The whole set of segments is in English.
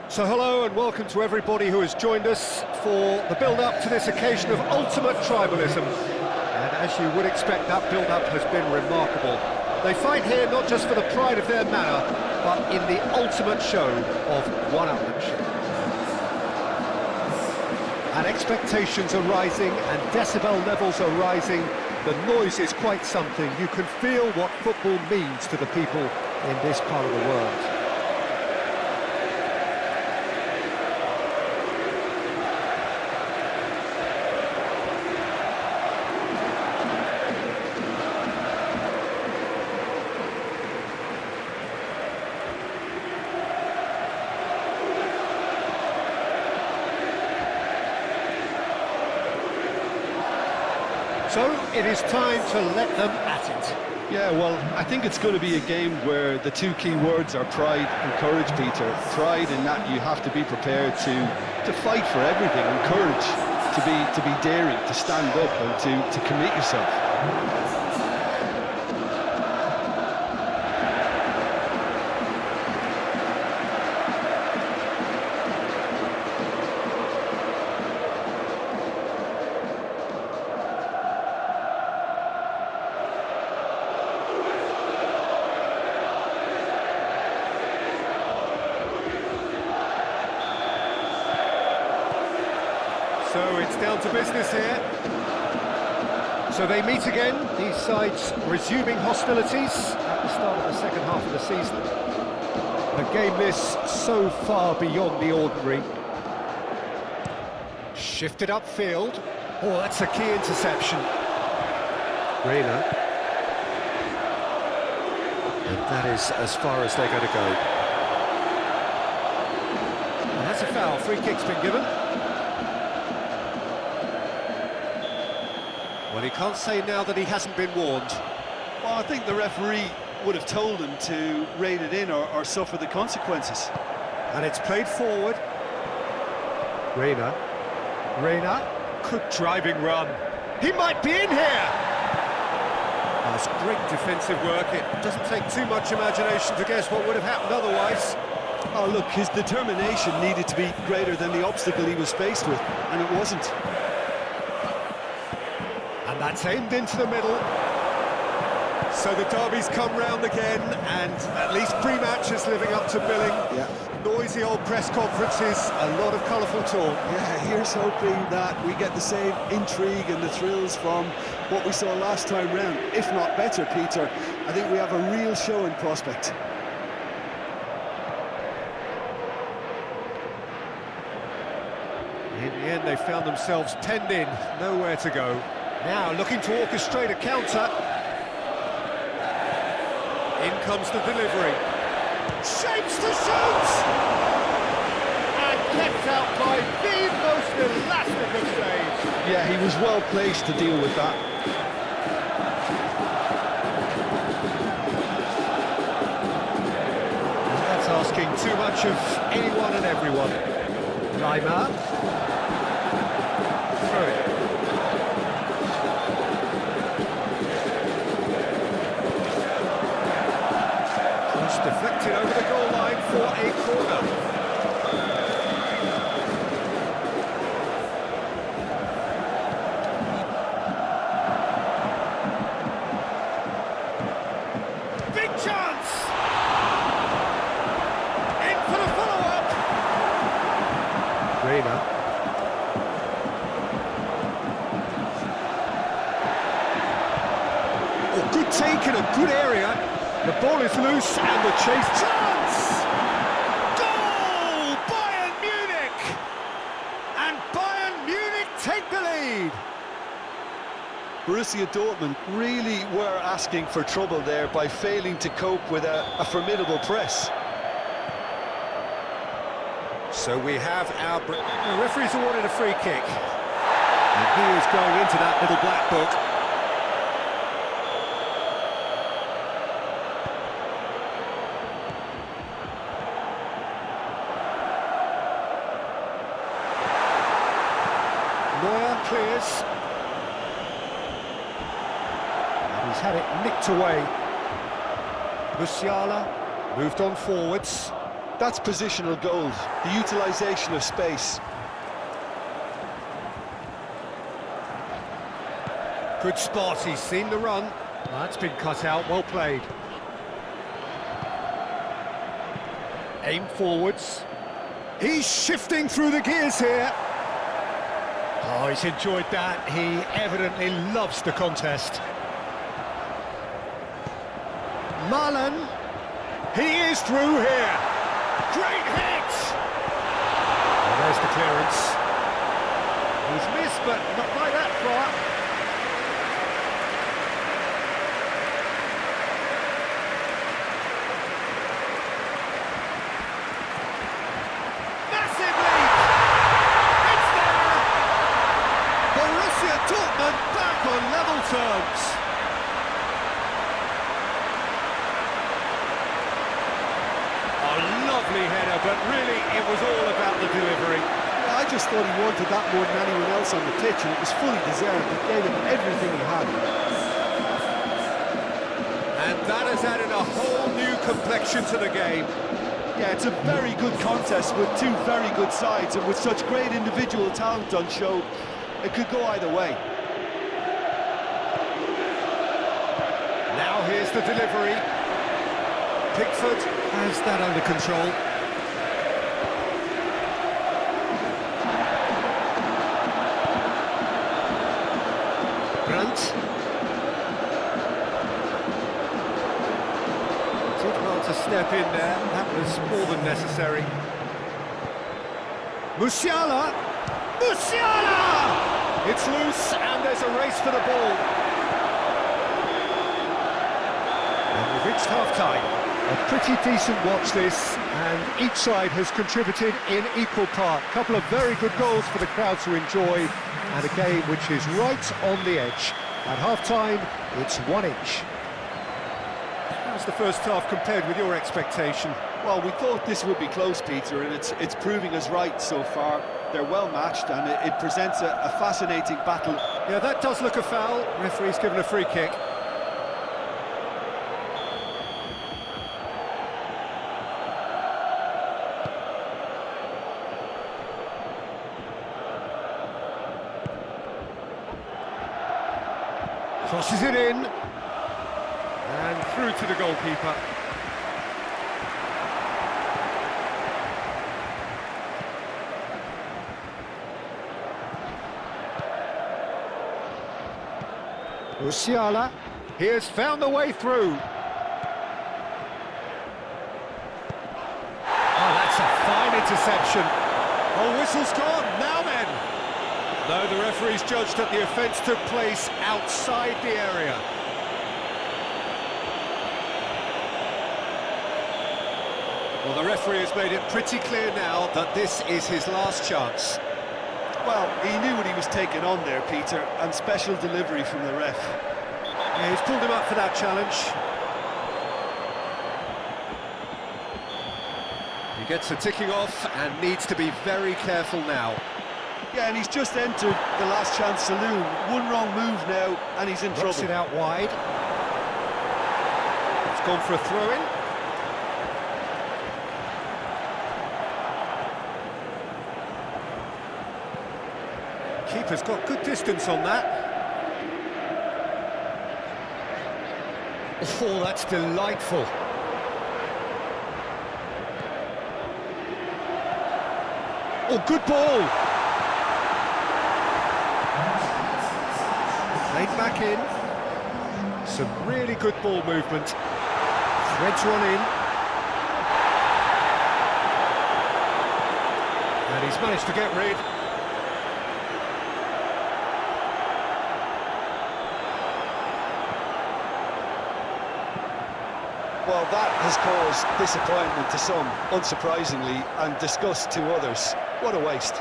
So hello and welcome to everybody who has joined us for the build-up to this occasion of ultimate tribalism. And as you would expect, that build-up has been remarkable. They fight here not just for the pride of their manor, but in the ultimate show of one-upmanship. And expectations are rising and decibel levels are rising. The noise is quite something. You can feel what football means to the people in this part of the world. So it is time to let them at it. Yeah, well, I think it's going to be a game where the two key words are pride and courage, Peter. Pride in that you have to be prepared to fight for everything, and courage to be daring, to stand up and to commit yourself. So it's down to business here. So they meet again, these sides resuming hostilities at the start of the second half of the season. A game this so far beyond the ordinary. Shifted upfield. Oh, that's a key interception. Reina. And that is as far as they're going to go. And that's a foul. Free kick's been given. Well, he can't say now that he hasn't been warned. Well, I think the referee would have told him to rein it in or suffer the consequences. And it's played forward. Reina. Good driving run. He might be in here! Oh, that's great defensive work. It doesn't take too much imagination to guess what would have happened otherwise. Oh, look, his determination needed to be greater than the obstacle he was faced with, and it wasn't. And that's aimed into the middle. So the derby's come round again, and at least pre-matches living up to billing. Yeah. Noisy old press conferences, a lot of colourful talk. Yeah, here's hoping that we get the same intrigue and the thrills from what we saw last time round, if not better, Peter. I think we have a real show in prospect. In the end, they found themselves penned in, nowhere to go. Now looking to orchestrate a counter. In comes the delivery. Shapes to shoot! And kept out by the most elastic of saves. Yeah, he was well placed to deal with that. That's asking too much of anyone and everyone. Lima. Through it. Deflected over the goal line for a corner. Big chance! In for the follow-up! Reina. Oh, good take in a good area. The ball is loose and the chase chance! Goal! Bayern Munich! And Bayern Munich take the lead! Borussia Dortmund really were asking for trouble there by failing to cope with a formidable press. So we have our... The referee's awarded a free kick. And he is going into that little black book. Neuer clears. And he's had it nicked away. Musiala moved on forwards. That's positional goals, the utilisation of space. Good spot, he's seen the run. That's been cut out, well played. Aim forwards. He's shifting through the gears here. Oh, he's enjoyed that. He evidently loves the contest. Marlon. He is through here. Great hit! And there's the clearance. He's missed, but not by that far. Massive lead! It's there! Borussia Dortmund back on level terms. Lovely header, but really it was all about the delivery. I just thought he wanted that more than anyone else on the pitch, and it was fully deserved. It gave him everything he had. And that has added a whole new complexion to the game. Yeah, it's a very good contest with two very good sides, and with such great individual talent on show, it could go either way. Now here's the delivery. Pickford has that under control. Brandt. Did well to step in there. That was more than necessary. Musiala! Musiala! It's loose and there's a race for the ball. And we've reached half-time. A pretty decent watch this, and each side has contributed in equal part. A couple of very good goals for the crowd to enjoy, and a game which is right on the edge. At half-time, it's 1 each. How's the first half compared with your expectation? Well, we thought this would be close, Peter, and it's proving us right so far. They're well matched, and it presents a fascinating battle. Yeah, that does look a foul. Referee's given a free kick. Crosses it in, and through to the goalkeeper. Musiala, he has found the way through. Oh, that's a fine interception. Oh, whistle's gone, now then. No, the referee's judged that the offence took place outside the area. Well, the referee has made it pretty clear now that this is his last chance. Well, he knew what he was taking on there, Peter, and special delivery from the ref. Yeah, he's pulled him up for that challenge. He gets a ticking off and needs to be very careful now. Yeah, and he's just entered the last chance saloon. One wrong move now, and he's in trouble. Knocks it out wide. It's gone for a throw-in. Keeper's got good distance on that. Oh, that's delightful. Oh, good ball. Played back in. Some really good ball movement. Threads one in. And he's managed to get rid. Well, that has caused disappointment to some, unsurprisingly, and disgust to others. What a waste.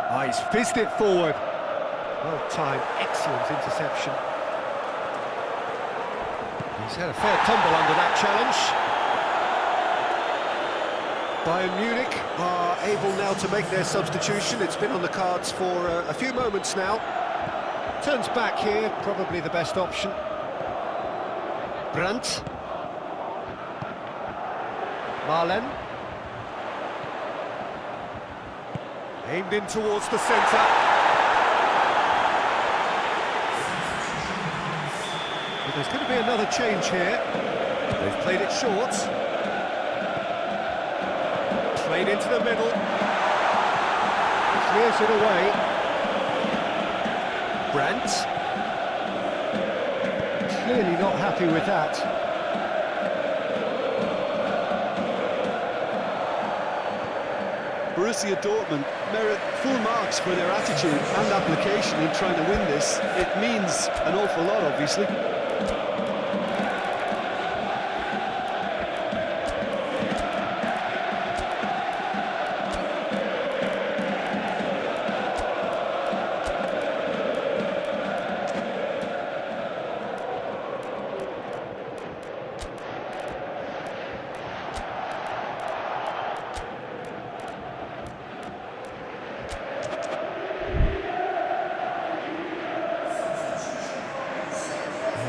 Oh, he's fizzed it forward. Well timed, excellent interception. He's had a fair tumble under that challenge. Bayern Munich are able now to make their substitution. It's been on the cards for a few moments now. Turns back here, probably the best option. Brandt. Marlen. Aimed in towards the centre. But there's going to be another change here. They've played it short. Played into the middle. Clears it away. Brandt. Clearly not happy with that. Borussia Dortmund merit full marks for their attitude and application in trying to win this. It means an awful lot, obviously.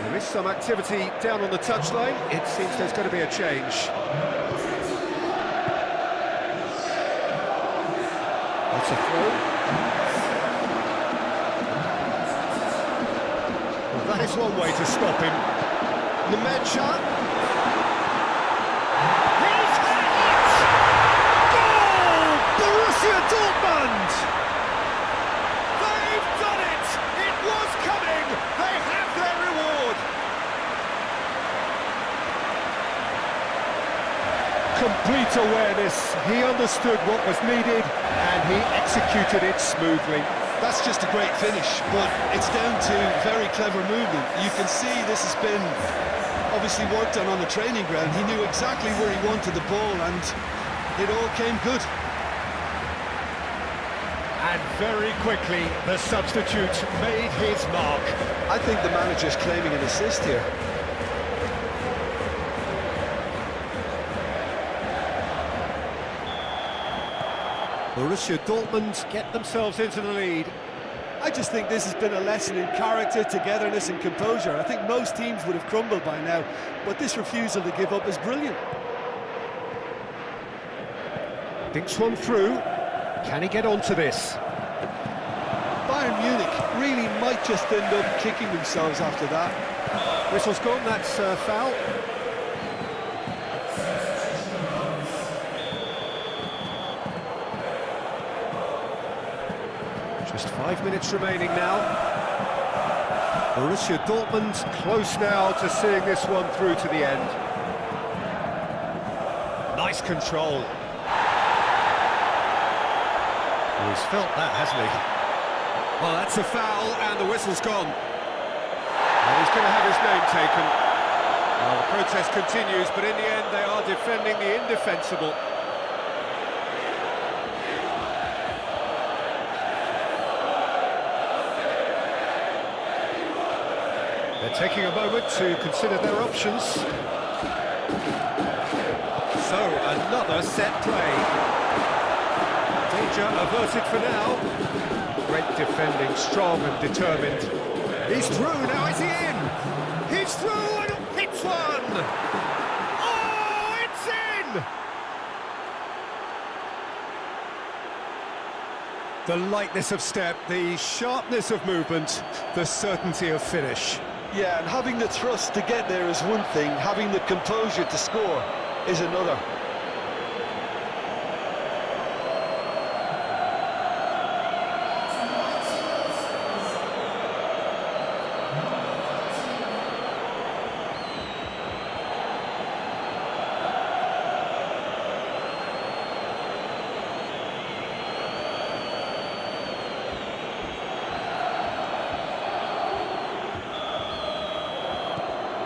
There is some activity down on the touchline. It seems there's going to be a change. That's a throw. Well, that is one way to stop him. Nemecha. He's had it! Goal! Borussia Dortmund! They've done it! It was coming! They have their reward! Complete awareness. He understood what was needed and he executed it smoothly. That's just a great finish, but it's down to very clever movement. You can see this has been obviously worked on the training ground. He knew exactly where he wanted the ball and it all came good. And very quickly, the substitute made his mark. I think the manager's claiming an assist here. Borussia Dortmund get themselves into the lead. I just think this has been a lesson in character, togetherness and composure. I think most teams would have crumbled by now, but this refusal to give up is brilliant. Thinks one through. Can he get onto this? Bayern Munich really might just end up kicking themselves after that. Whistle's gone, that's foul. Just 5 minutes remaining now. Borussia Dortmund close now to seeing this one through to the end. Nice control. Oh, he's felt that, hasn't he? Well, that's a foul, and the whistle's gone. And he's going to have his name taken. Well, the protest continues, but in the end, they are defending the indefensible. They're taking a moment to consider their options. So, another set play. Danger averted for now. Great defending, strong and determined. He's through, now is he in? He's through and hits one! Oh, it's in! The lightness of step, the sharpness of movement, the certainty of finish. Yeah, and having the thrust to get there is one thing, having the composure to score is another.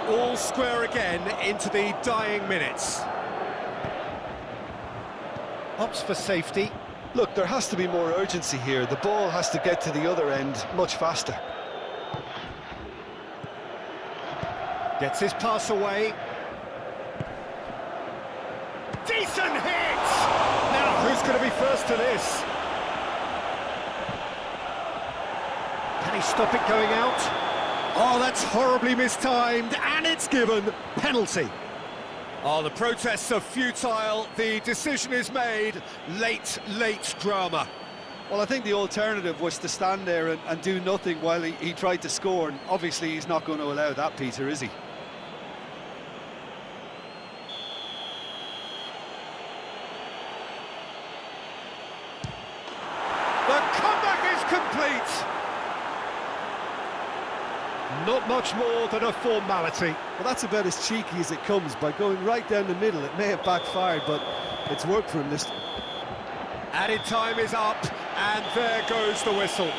all square again into the dying minutes. Opts for safety. Look, there has to be more urgency here. The ball has to get to the other end much faster. Gets his pass away. Decent hit! Now, who's going to be first to this? Can he stop it going out? Oh, that's horribly mistimed, and it's given. Penalty. Oh, the protests are futile. The decision is made. Late drama. Well, I think the alternative was to stand there and do nothing while he tried to score, and obviously he's not going to allow that, Peter, is he? The comeback is complete. Not much more than a formality. Well, that's about as cheeky as it comes. By going right down the middle, it may have backfired, but it's worked for him this time. Added time is up, and there goes the whistle.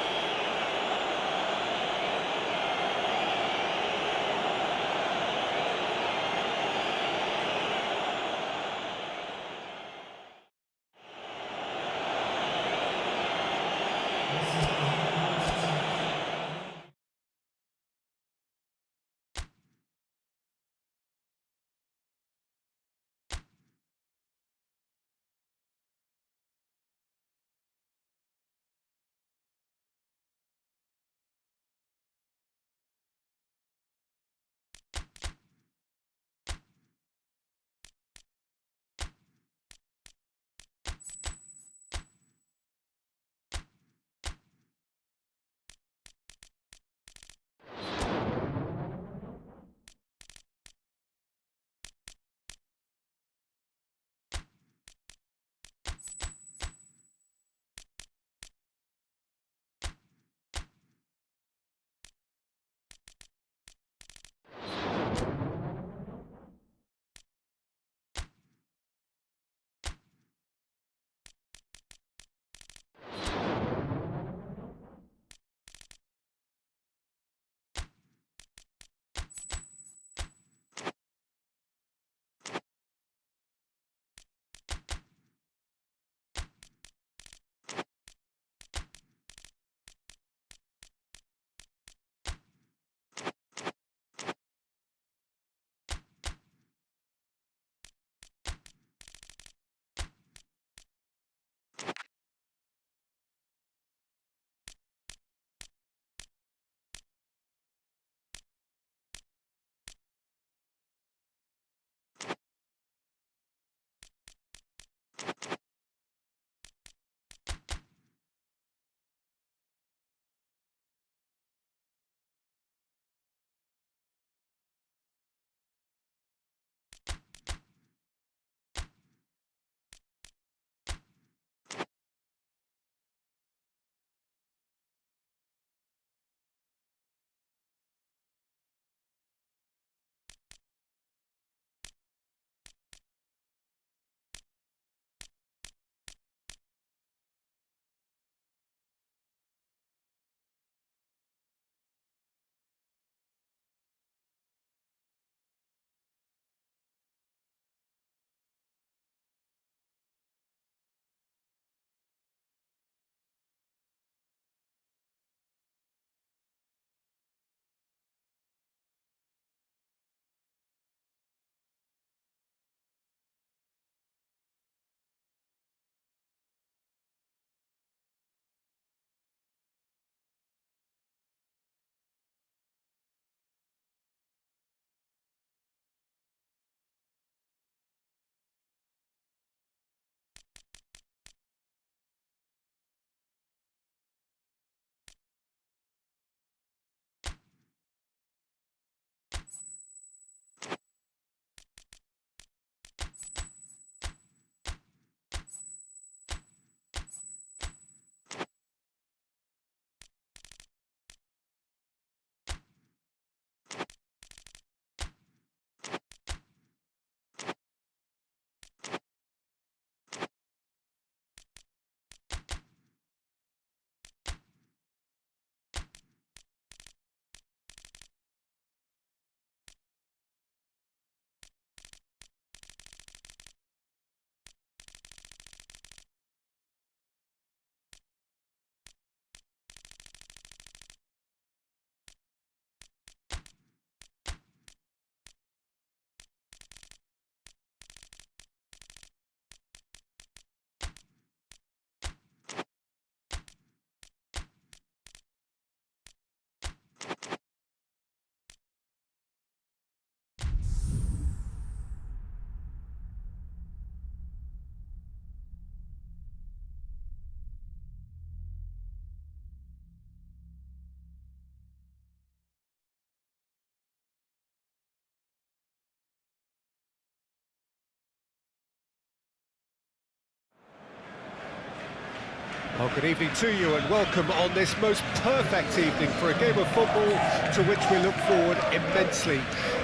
Well, good evening to you and welcome on this most perfect evening for a game of football to which we look forward immensely.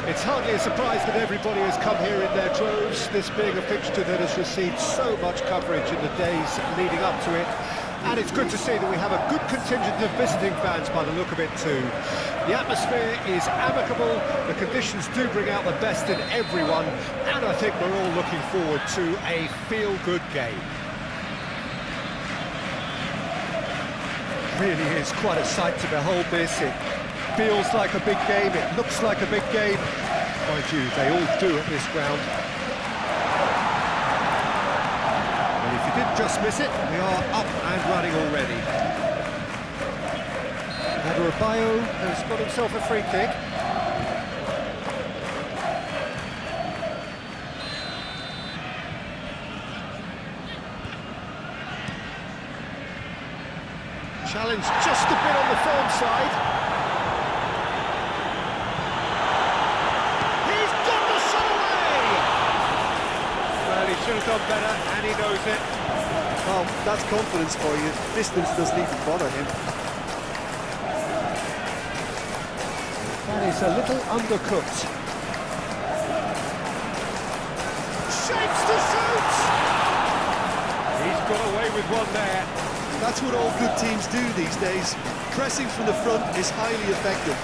It's hardly a surprise that everybody has come here in their droves, this being a fixture that has received so much coverage in the days leading up to it. And it's good to see that we have a good contingent of visiting fans by the look of it too. The atmosphere is amicable, the conditions do bring out the best in everyone, and I think we're all looking forward to a feel-good game. Really is quite a sight to behold this. It feels like a big game, it looks like a big game. Mind you, they all do at this ground. And if you did just miss it, we are up and running already. Adebayo has got himself a free kick. Challenge just a bit on the firm side. He's got the shot away! Well, he should have done better, and he knows it. Well, that's confidence for you. Distance doesn't even bother him. That is a little undercooked. Shapes to shoot! He's got away with one there. That's what all good teams do these days. Pressing from the front is highly effective.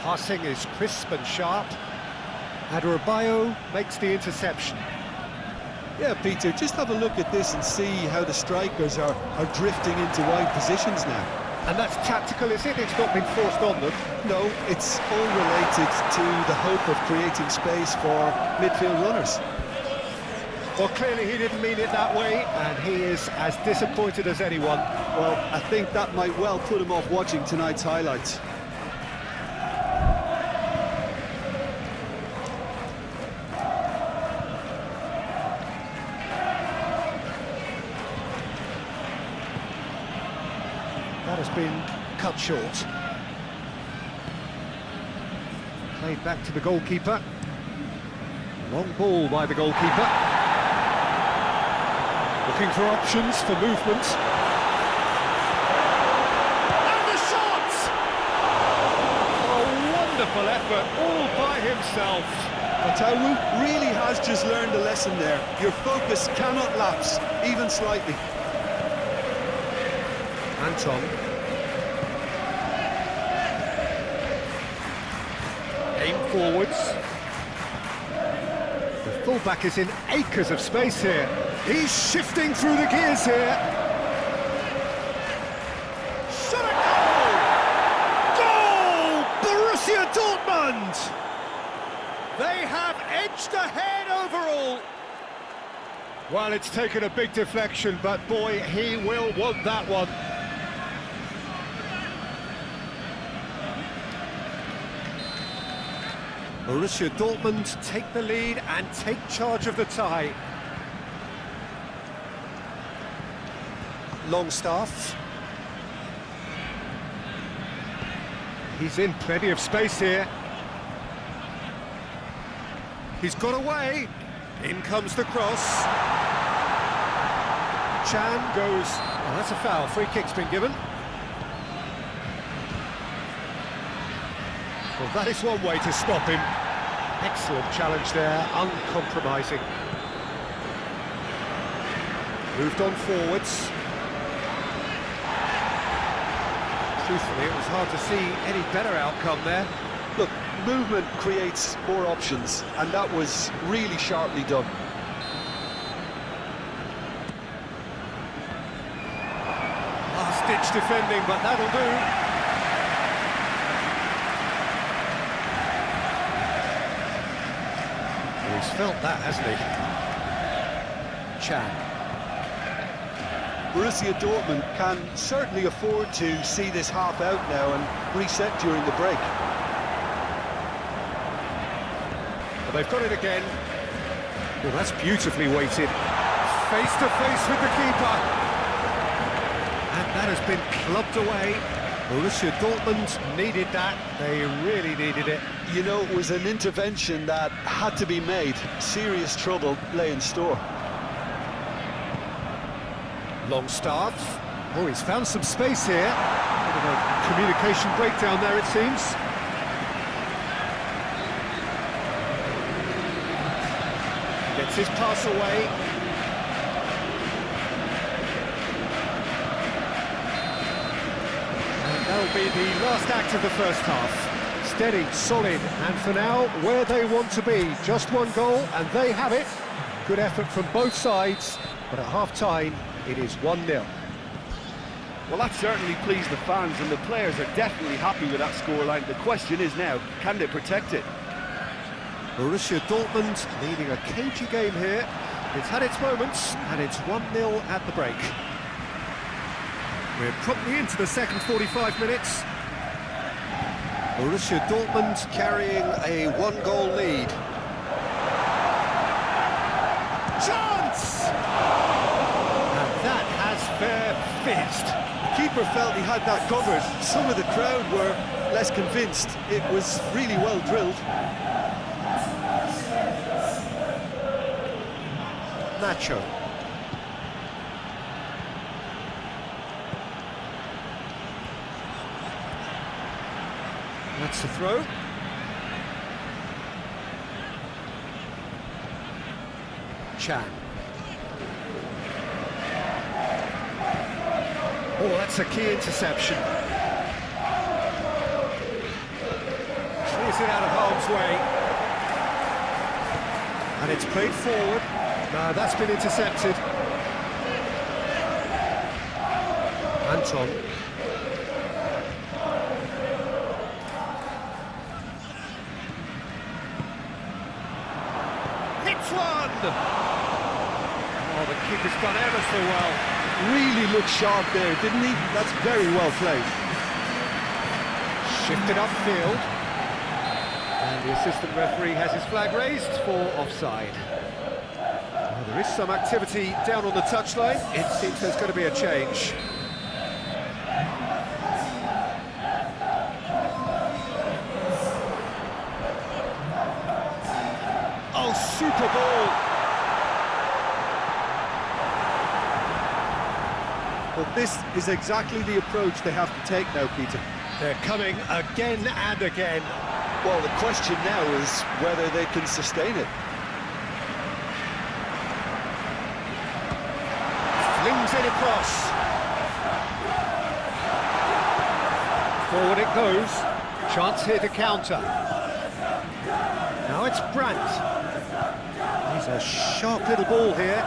Passing is crisp and sharp. Adebayo makes the interception. Yeah, Peter, just have a look at this and see how the strikers are drifting into wide positions now. And that's tactical, is it? It's not been forced on them. No, it's all related to the hope of creating space for midfield runners. Well, clearly he didn't mean it that way, and he is as disappointed as anyone. Well, I think that might well put him off watching tonight's highlights. That has been cut short. Played back to the goalkeeper. Long ball by the goalkeeper. Looking for options for movement. And the shot! A wonderful effort, all by himself. Otawu really has just learned a lesson there. Your focus cannot lapse, even slightly. Anton. Aim forwards. The fullback is in acres of space here. He's shifting through the gears here. Shot a goal! Goal! Borussia Dortmund! They have edged ahead overall. Well, it's taken a big deflection, but boy, he will want that one. Borussia Dortmund take the lead and take charge of the tie. Longstaff. He's in plenty of space here. He's got away. In comes the cross. Chan goes... Oh, that's a foul. Free kick's been given. Well, that is one way to stop him. Excellent challenge there, uncompromising. Moved on forwards. Truthfully, it was hard to see any better outcome there. Look, movement creates more options, and that was really sharply done. Last-ditch defending, but that'll do. He's felt that, hasn't he? Chan. Borussia Dortmund can certainly afford to see this half out now and reset during the break. Well, they've got it again. Well, that's beautifully weighted. Face to face with the keeper. And that has been clubbed away. Borussia Dortmund needed that. They really needed it. You know, it was an intervention that had to be made. Serious trouble lay in store. Longstaff. Oh, he's found some space here. Bit of a communication breakdown there, it seems. Gets his pass away. And that'll be the last act of the first half. Steady, solid, and for now, where they want to be. Just one goal, and they have it. Good effort from both sides, but at half-time, it is 1-0. Well, that certainly pleased the fans, and the players are definitely happy with that scoreline. The question is now, can they protect it? Borussia Dortmund leading a cagey game here. It's had its moments, and it's 1-0 at the break. We're promptly into the second 45 minutes. Borussia Dortmund carrying a one-goal lead. Chance! And that has fair fizzed. The keeper felt he had that covered. Some of the crowd were less convinced. It was really well drilled. Nacho. That's the throw. Chan. Oh, that's a key interception. Clears it out of harm's way. And it's played forward. No, that's been intercepted. Anton. Hits one! Oh, the keeper's done ever so well. Really looked sharp there, didn't he? That's very well played. Shifted upfield. And the assistant referee has his flag raised for offside. Well, there is some activity down on the touchline. It seems there's going to be a change. Oh, super ball! But this is exactly the approach they have to take now, Peter. They're coming again and again. Well, the question now is whether they can sustain it. Flings it across. Forward it goes. Chance here to counter. Now it's Brandt. He's a sharp little ball here.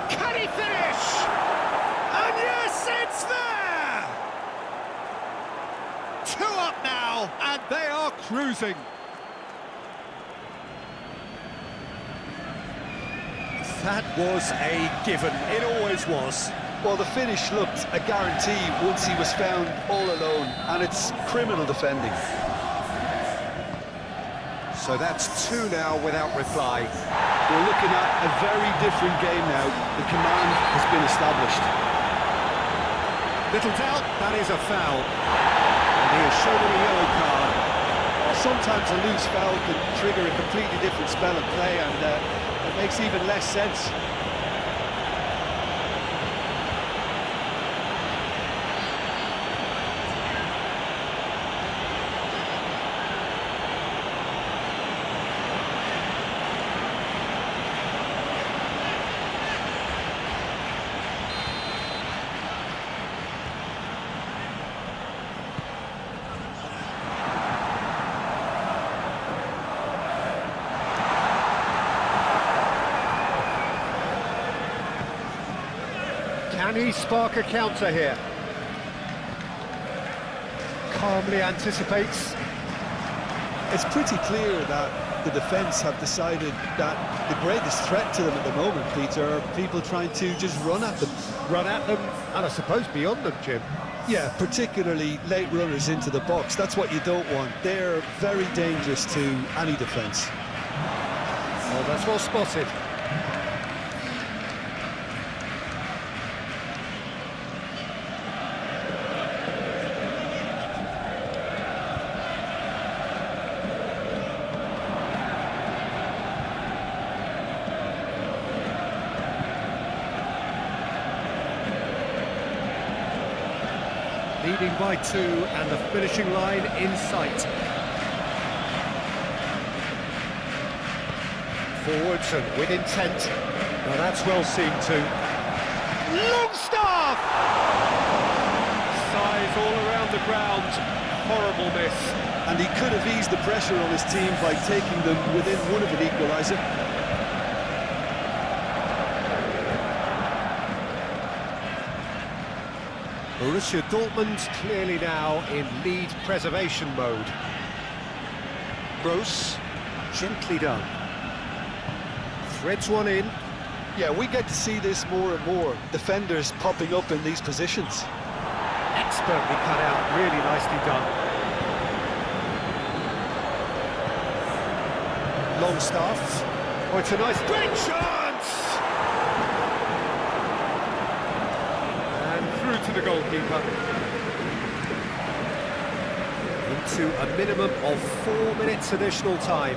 Can he finish? And yes, it's there! 2 up now, and they are cruising. That was a given. It always was. Well, the finish looked a guarantee once he was found all alone, and it's criminal defending. So that's 2 now without reply. We're looking at a very different game now. The command has been established. Little doubt, that is a foul. And he is shown a yellow card. Sometimes a loose foul can trigger a completely different spell of play, and it makes even less sense. Can he spark a counter here? Calmly anticipates. It's pretty clear that the defence have decided that the greatest threat to them at the moment, Peter, are people trying to just run at them. Run at them, and I suppose beyond them, Jim. Yeah, particularly late runners into the box. That's what you don't want. They're very dangerous to any defence. Oh, that's well spotted. Leading by 2 and the finishing line in sight. Forwards and with intent. Now that's well seen too. Longstaff! Size all around the ground. Horrible miss. And he could have eased the pressure on his team by taking them within one of an equaliser. Borussia Dortmund clearly now in lead preservation mode. Gross, gently done. Threads one in. Yeah, we get to see this more and more. Defenders popping up in these positions. Expertly cut out, really nicely done. Longstaff. Oh, it's a nice great chance! And through to the goalkeeper. Into a minimum of 4 minutes additional time.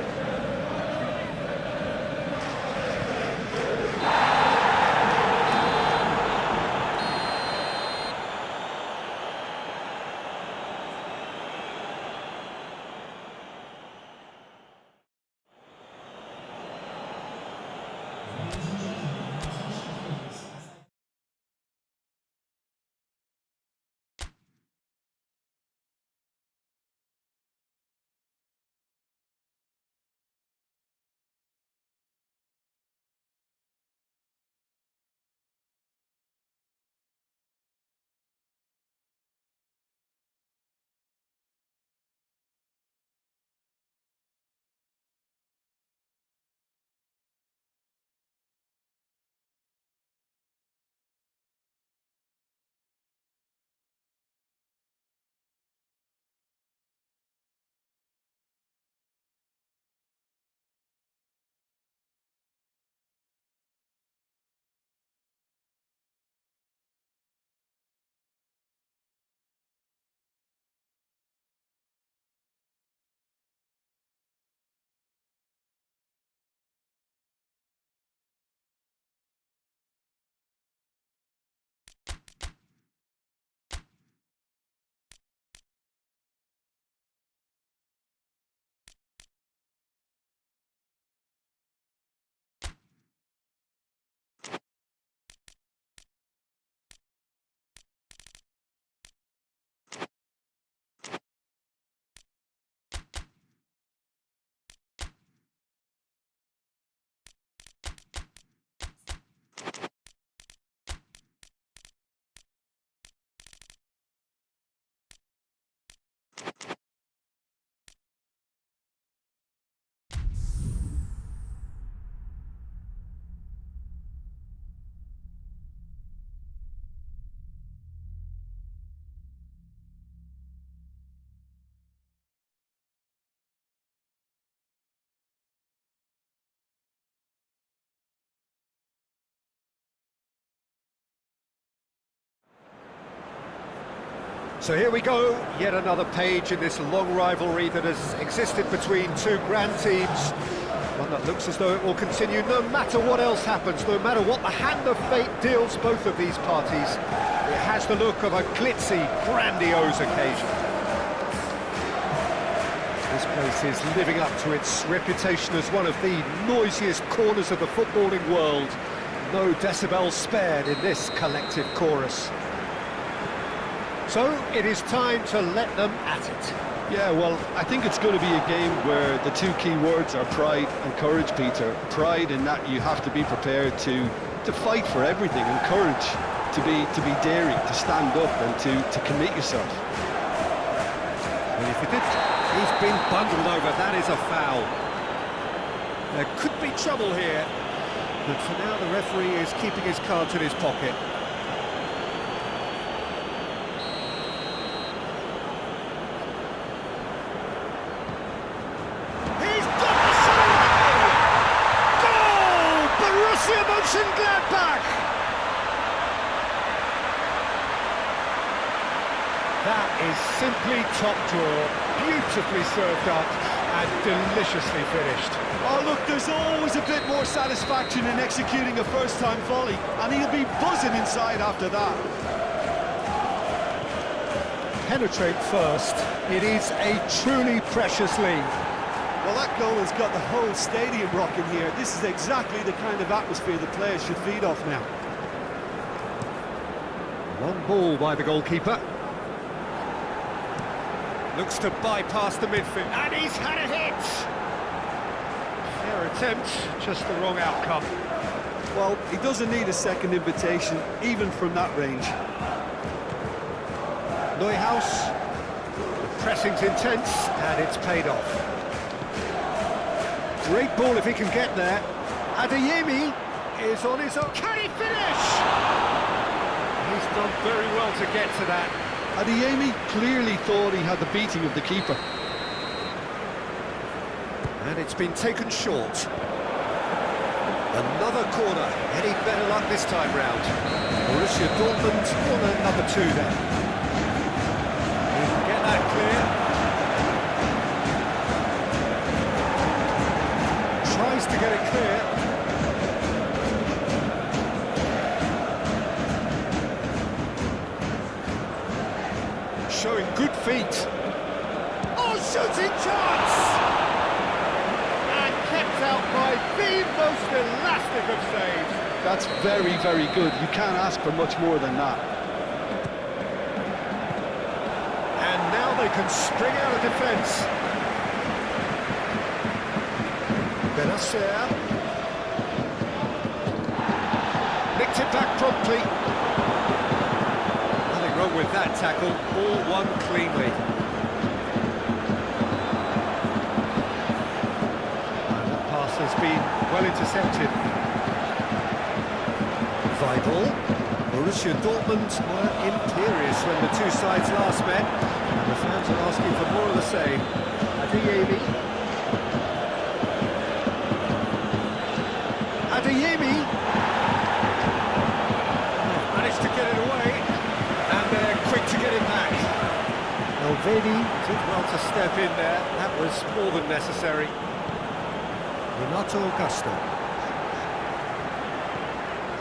So here we go, yet another page in this long rivalry that has existed between two grand teams. One that looks as though it will continue no matter what else happens, no matter what the hand of fate deals both of these parties. It has the look of a glitzy, grandiose occasion. This place is living up to its reputation as one of the noisiest corners of the footballing world. No decibels spared in this collective chorus. So, it is time to let them at it. Yeah, well, I think it's going to be a game where the two key words are pride and courage, Peter. Pride in that you have to be prepared to fight for everything, and courage to be daring, to stand up and to commit yourself. And if it did, he's been bundled over. That is a foul. There could be trouble here, but for now the referee is keeping his cards in his pocket. That is simply top drawer, beautifully served up and deliciously finished. Oh look, there's always a bit more satisfaction in executing a first-time volley, and he'll be buzzing inside after that. penetrate first. It is a truly precious lead. Well, that goal has got the whole stadium rocking here. This is exactly the kind of atmosphere the players should feed off now. Long ball by the goalkeeper. Looks to bypass the midfield, and he's had a hit! Fair attempt, just the wrong outcome. Well, he doesn't need a second invitation, even from that range. Neuhaus, the pressing's intense, and it's paid off. Great ball if he can get there. Adeyemi is on his own. Can he finish? He's done very well to get to that. Adeyemi clearly thought he had the beating of the keeper. And it's been taken short. Another corner. Any better luck this time round? Borussia Dortmund, corner number 2 then. He can get that clear. Tries to get it clear. Showing good feet. Oh, shooting chance! And kept out by the most elastic of saves. That's very, very good. You can't ask for much more than that. And now they can spring out of defence. Borussia. Nicked it back promptly. Nothing wrong with that tackle, all won cleanly. And the pass has been well intercepted. Weigl. Borussia Dortmund were imperious when the two sides last met, and the fans are asking for more of the same. Adeyemi. Adeyemi managed to get it away, and they're quick to get it back. Elvedi did well to step in there. That was more than necessary. Renato Augusto.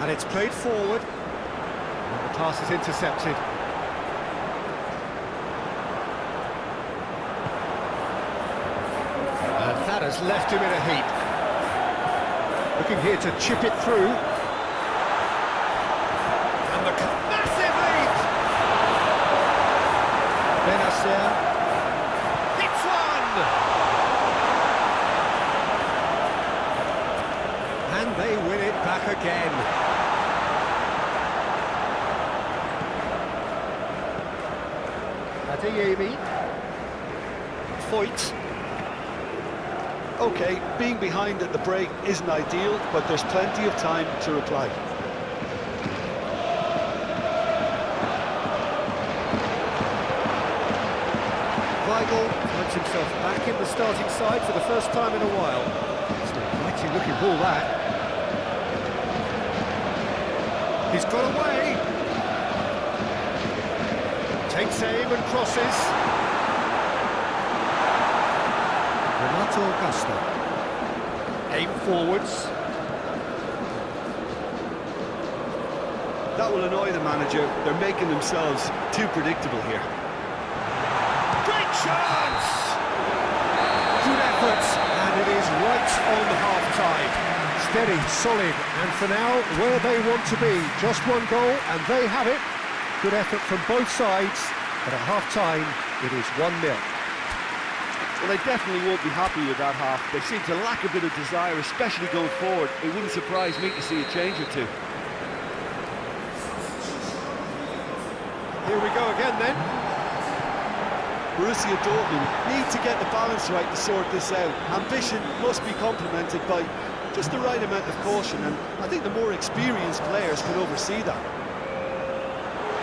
And it's played forward. And the pass is intercepted. And that has left him in a heap. Looking here to chip it through. And the massive lead! Benacer hits one! And they win it back again. Adeyemi. Foyt. OK, being behind at the break isn't ideal, but there's plenty of time to reply. Weigl finds himself back in the starting side for the first time in a while. It's an exciting looking ball, that. He's got away. Takes aim and crosses. Renato Augusto. Aim forwards. That will annoy the manager. They're making themselves too predictable here. Great chance! Good effort, and it is right on half-time. Steady, solid, and for now, where they want to be. Just one goal, and they have it. Good effort from both sides, but at half-time, it is 1-0. Well, they definitely won't be happy with that half. They seem to lack a bit of desire, especially going forward. It wouldn't surprise me to see a change or two. Here we go again then. Borussia Dortmund need to get the balance right to sort this out. Ambition must be complemented by just the right amount of caution, and I think the more experienced players can oversee that.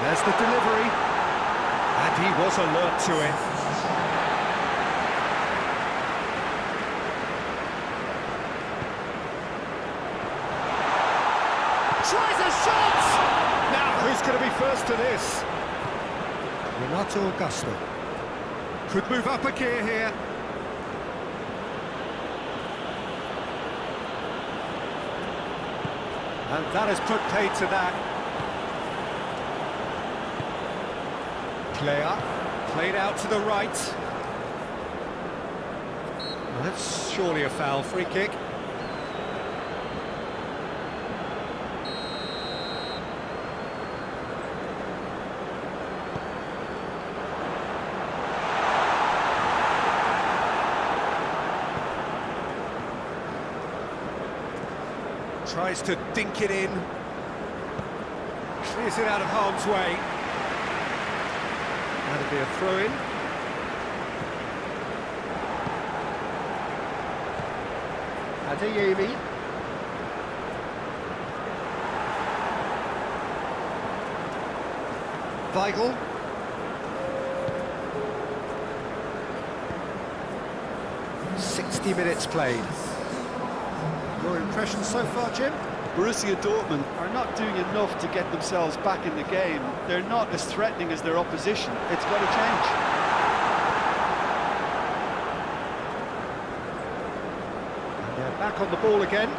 There's the delivery, and he was alert to it. Tries a shot! Now, who's going to be first to this? Renato Augusto. Could move up a gear here. And that has put paid to that. Player Played out to the right. Well, that's surely a foul, free kick. Tries to dink it in. Clears it out of harm's way. That'll be a throw-in. Adeyemi. Weigl. .60 played. Your impressions so far, Jim? Borussia Dortmund are not doing enough to get themselves back in the game. They're not as threatening as their opposition. It's got to change. And they're back on the ball again.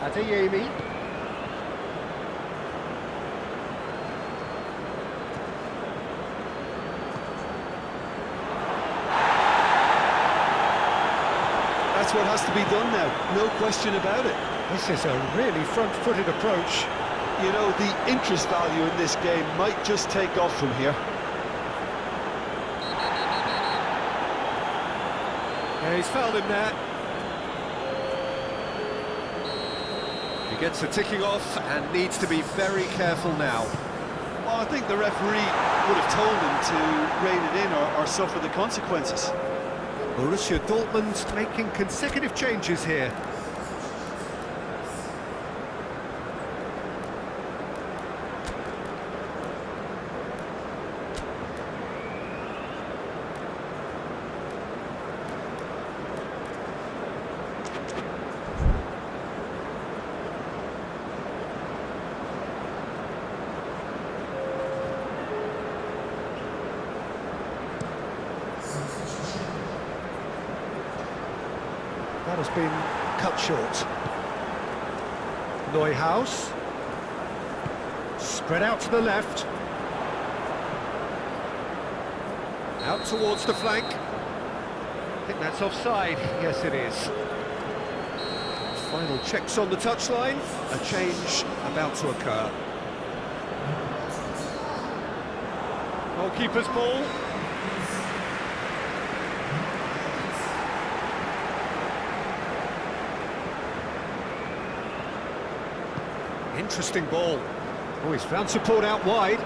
Adeyemi. That's what has to be done now, no question about it. This is a really front-footed approach. You know, the interest value in this game might just take off from here. Yeah, he's fouled him there. He gets the ticking off and needs to be very careful now. Well, I think the referee would have told him to rein it in or suffer the consequences. Borussia Dortmund making consecutive changes here. That has been cut short. Neuhaus. Spread out to the left. Out towards the flank. I think that's offside. Yes, it is. Final checks on the touchline. A change about to occur. Goalkeeper's ball. Interesting ball. Oh, he's found support out wide.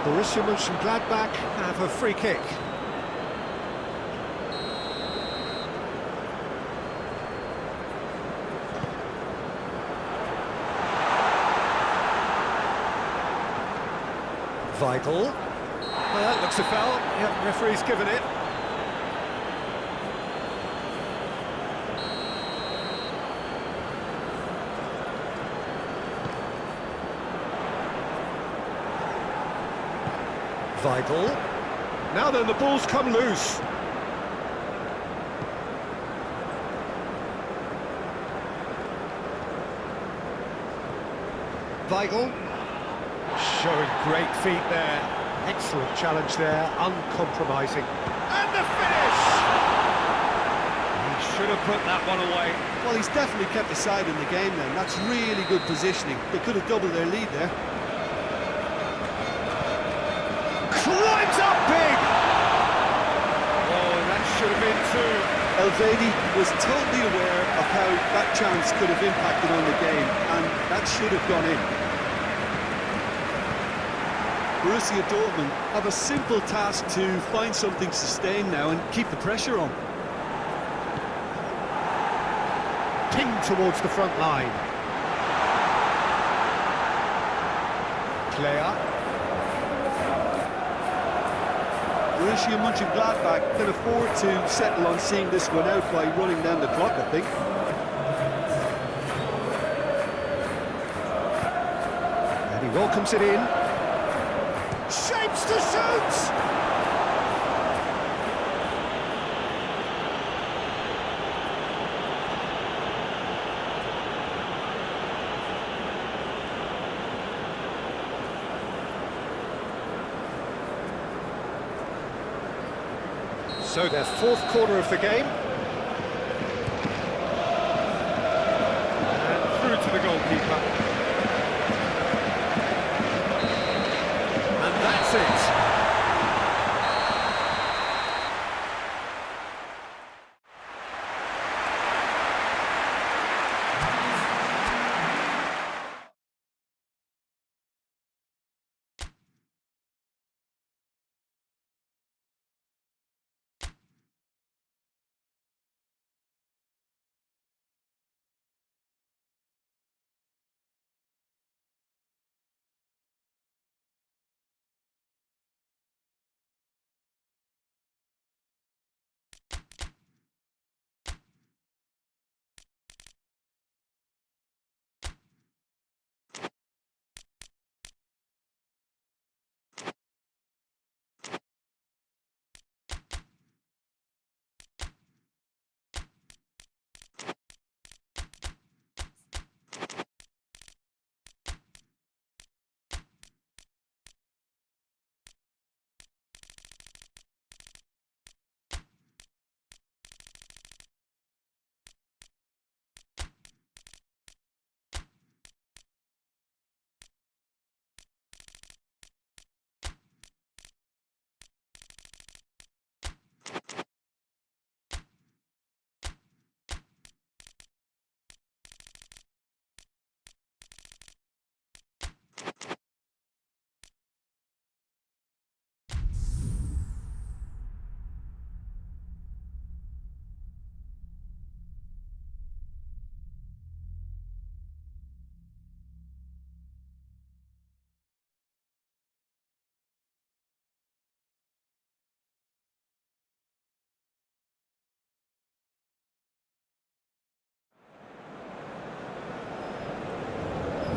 Borussia Mönchengladbach have a free kick. Weigl. Well, that looks a foul. Yep, referee's given it. Weigl. Now then, the ball's come loose. Weigl. Showing great feet there. Excellent challenge there, uncompromising. And the finish! He should have put that one away. Well, he's definitely kept the side in the game then. That's really good positioning. They could have doubled their lead there. Climbs up big! Oh, that should have been two. Elvedi was totally aware of how that chance could have impacted on the game, and that should have gone in. Borussia Dortmund have a simple task to find something sustained now and keep the pressure on. Ping towards the front line. Player. Borussia Mönchengladbach can afford to settle on seeing this one out by running down the clock, I think. And he welcomes it in. Shapes to shoot! So their fourth corner of the game. And through to the goalkeeper. And that's it.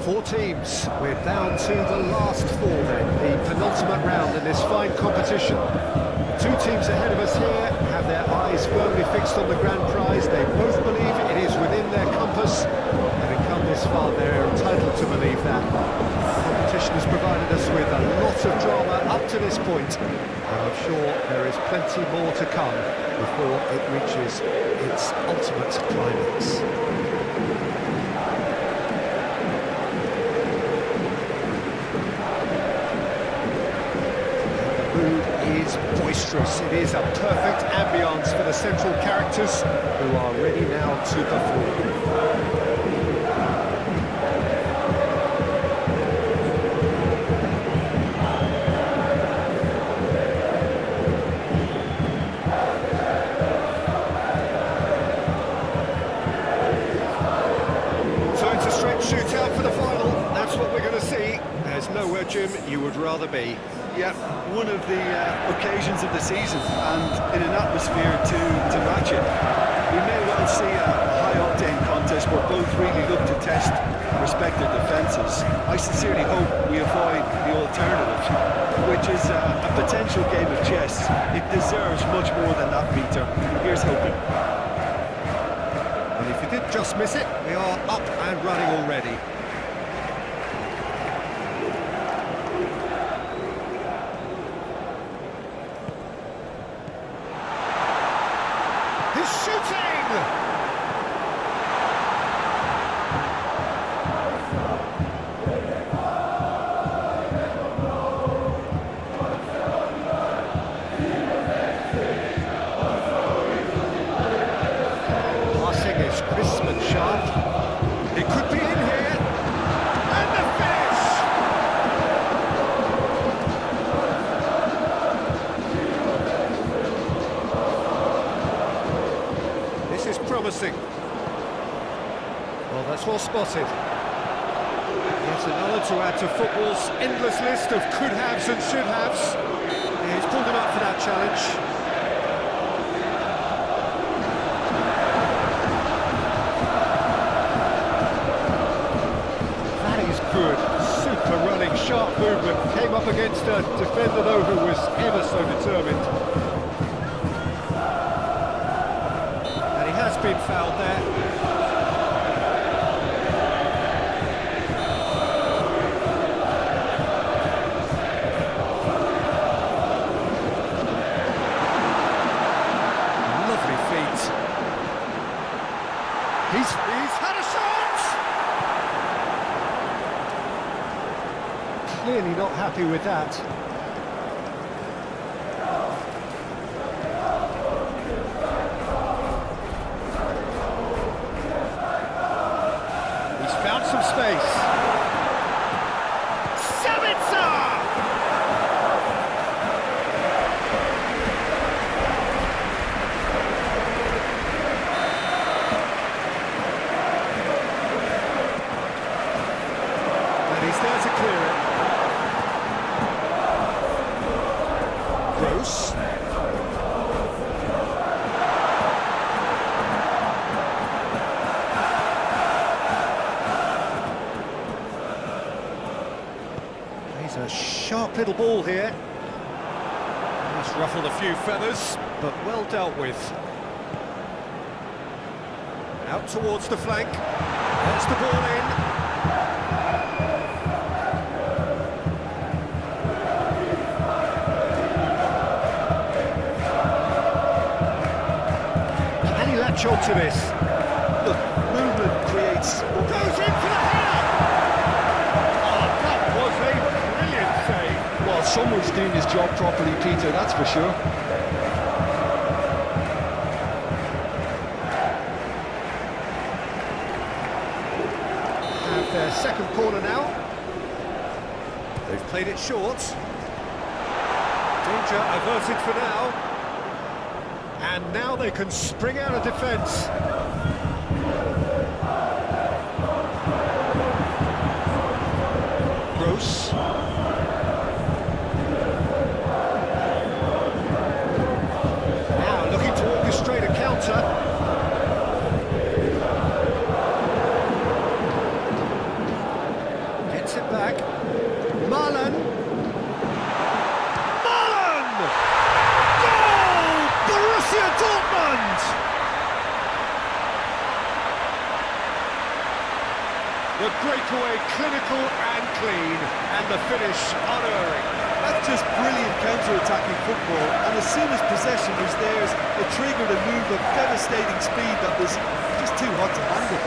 Four teams, we're down to the last four then, the penultimate round in this fine competition. Two teams ahead of us here have their eyes firmly fixed on the grand prize. They both believe it is within their compass. Having come this far, they're entitled to believe that. The competition has provided us with a lot of drama up to this point, and I'm sure there is plenty more to come before it reaches its ultimate climax. Is boisterous. It is a perfect ambience for the central characters who are ready now to perform. So it's a straight shootout for the final. That's what we're going to see. There's nowhere, Jim, you would rather be. Yeah, one of the occasions of the season, and in an atmosphere to match it. We may well see a high-octane contest where both really look to test and respect their defences. I sincerely hope we avoid the alternative, which is a potential game of chess. It deserves much more than that, Peter. Here's hoping. And if you did just miss it, we are up and running already. He's shooting! Passing is crisp and sharp. It could be in here. And the finish! This is promising. Well, that's well spotted. Here's another to add to football's endless list of could-haves and should-haves. Yeah, he's pulled him up for that challenge. That is good. Super running, sharp movement. Came up against a defender, though, who was ever so determined. And he has been fouled there. He's had a shot! Clearly not happy with that. He's found some space. He's there to clear it. Gross. He's a sharp little ball here. He's ruffled a few feathers, but well dealt with. Out towards the flank. There's the ball in. Latch on to this. Look, movement creates... Goes in for the header! Oh, that was a brilliant save. Well, someone's doing his job properly, Peter, that's for sure. Have their second corner now. They've played it short. Danger averted for now. And now they can spring out of defence. Gross. Now looking to orchestrate a counter. Gets it back. Marlon. Borussia Dortmund! The breakaway clinical and clean, and the finish unerring. That's just brilliant counter-attacking football, and as soon as possession was theirs, it triggered a move of devastating speed that was just too hot to handle.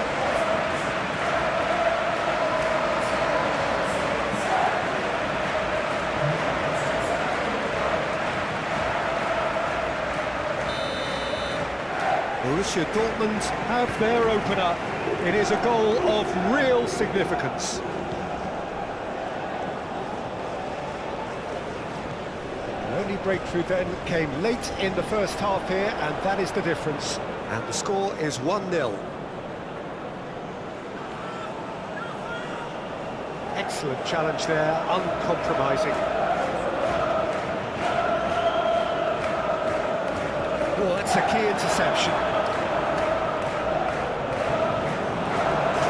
Borussia Dortmund have their opener. It is a goal of real significance. The only breakthrough then came late in the first half here, and that is the difference. And the score is 1-0. Excellent challenge there, uncompromising. Oh, that's a key interception.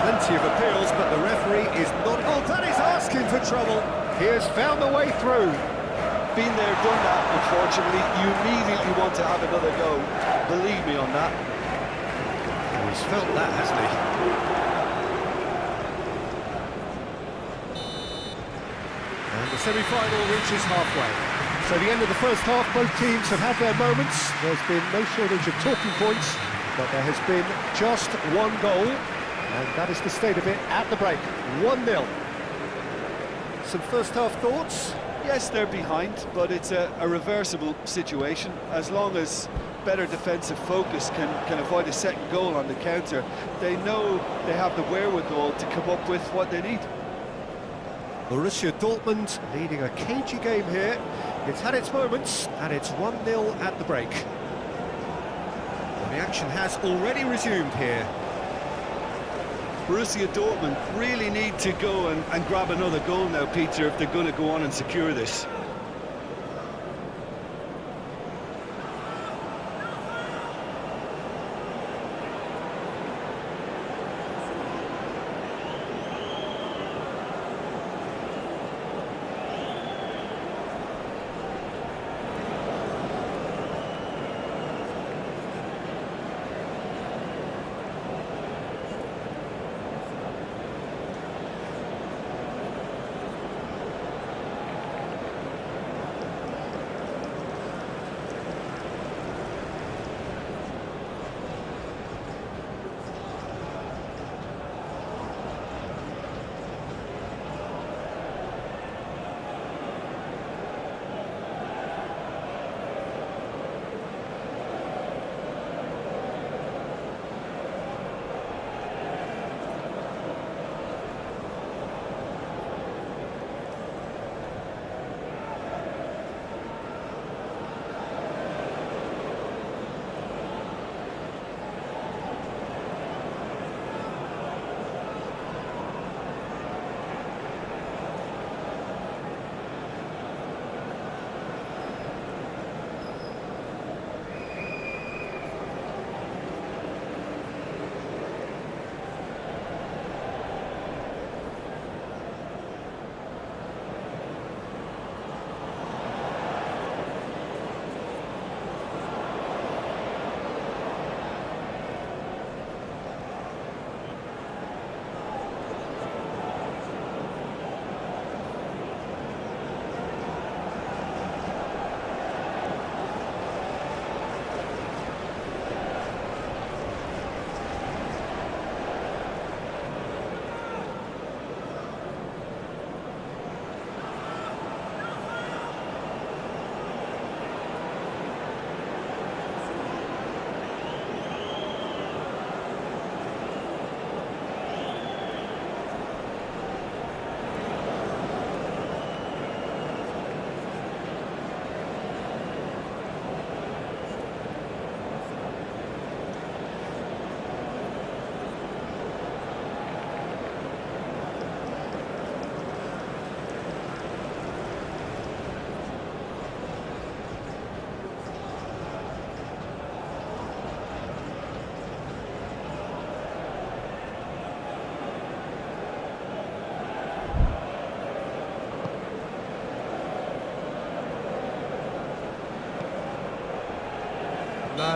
Plenty of appeals, but the referee is not... Oh, that is asking for trouble. He has found the way through. Been there, done that, unfortunately. You immediately want to have another go. Believe me on that. Oh, he's felt that, hasn't he? And the semi-final reaches halfway. So the end of the first half, both teams have had their moments. There's been no shortage of talking points, but there has been just one goal, and that is the state of it at the break. 1-0. Some first half thoughts? Yes, they're behind, but it's a reversible situation. As long as better defensive focus can avoid a second goal on the counter, they know they have the wherewithal to come up with what they need. Borussia Dortmund leading a cagey game here. It's had its moments, and it's 1-0 at the break. And the action has already resumed here. Borussia Dortmund really need to go and grab another goal now, Peter, if they're going to go on and secure this.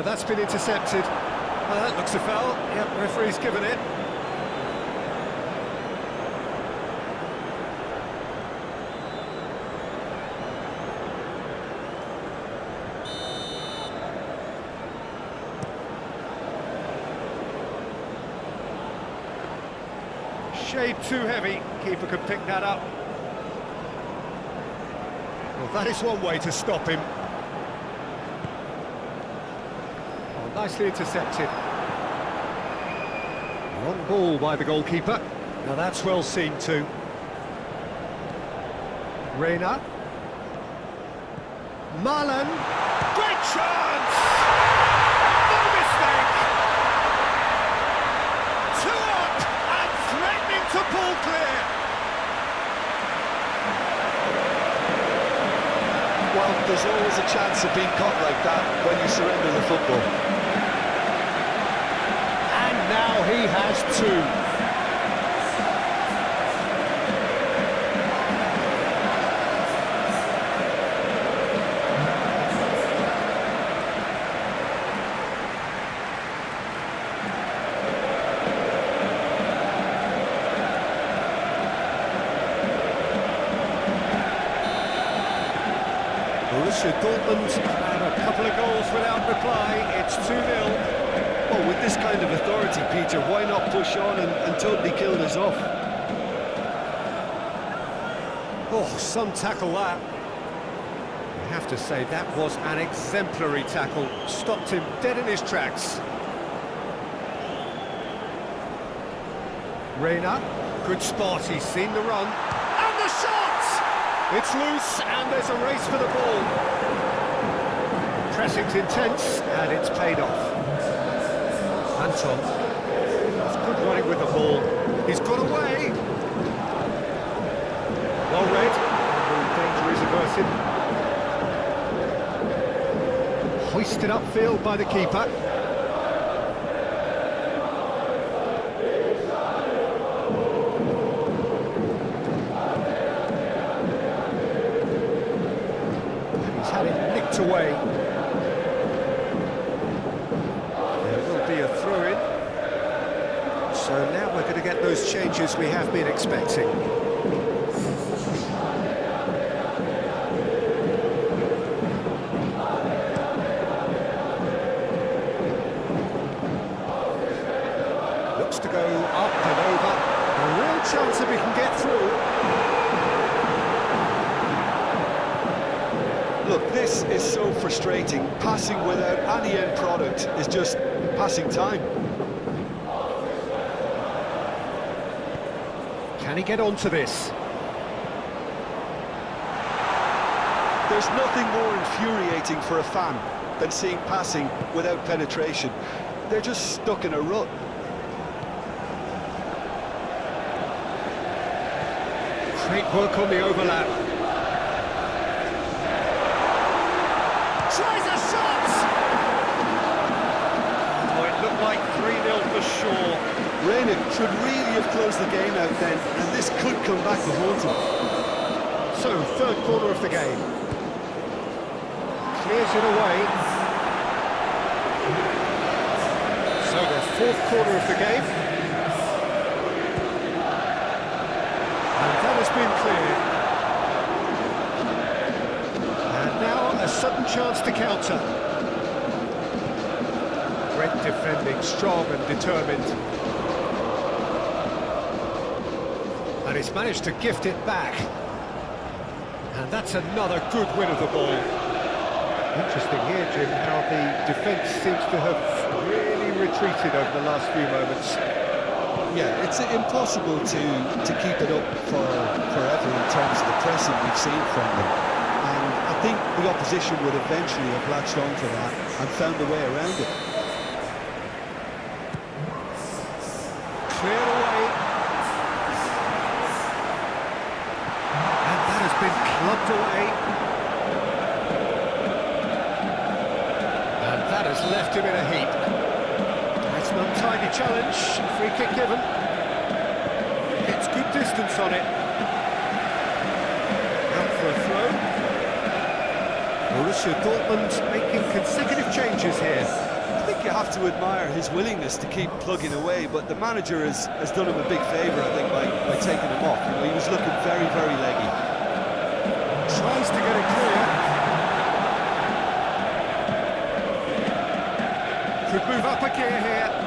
That's been intercepted. That looks a foul. Yep, referee's given it. Shade too heavy. Keeper could pick that up. Well, that is one way to stop him. Oh, nicely intercepted. On ball by the goalkeeper. Now that's well seen too. Reina. Marlon. Great chance! No mistake! Two up and threatening to pull clear. Well, there's always a chance of being caught like that when you surrender the football. And now he has two. Borussia Dortmund have a couple of goals without reply. It's 2-0. Well, with this kind of authority, Peter, why not push on and totally kill this off? Oh, some tackle that. I have to say, that was an exemplary tackle. Stopped him dead in his tracks. Reina, good spot, he's seen the run. And the shot! It's loose, and there's a race for the ball. Pressing's intense, and it's paid off. Anton, that's good running with the ball. He's got away. Well read. The danger is averted. Hoisted upfield by the keeper. He's had it nicked away. There will be a throw-in. So now we're going to get those changes we have been expecting. Looks to go up and over. A real chance that we can get through. Look, this is so frustrating. Passing without any end product is just passing time. Can he get onto this? There's nothing more infuriating for a fan than seeing passing without penetration. They're just stuck in a rut. Great work on the overlap. Tries a shot! Oh, it looked like 3-0 for sure. Reina should really have closed the game out then, and this could come back to haunt him. So, third quarter of the game. Clears it away. So, the fourth quarter of the game. And that has been cleared. And now a sudden chance to counter. Great defending, strong and determined. And he's managed to gift it back. And that's another good win of the ball. Interesting here, Jim, how the defence seems to have really retreated over the last few moments. Yeah, it's impossible to keep it up for forever in terms of the pressing we've seen from them. And I think the opposition would eventually have latched onto that and found a way around it. Cleared away. And that has been clubbed away. And that has left him in a heap. That's an untidy challenge. Free kick given. Gets good distance on it. Out for a throw. Borussia Dortmund making consecutive changes here. I think you have to admire his willingness to keep plugging away, but the manager has done him a big favour, I think, by taking him off. You know, he was looking very, very leggy. Tries to get it clear. Could move up a gear here.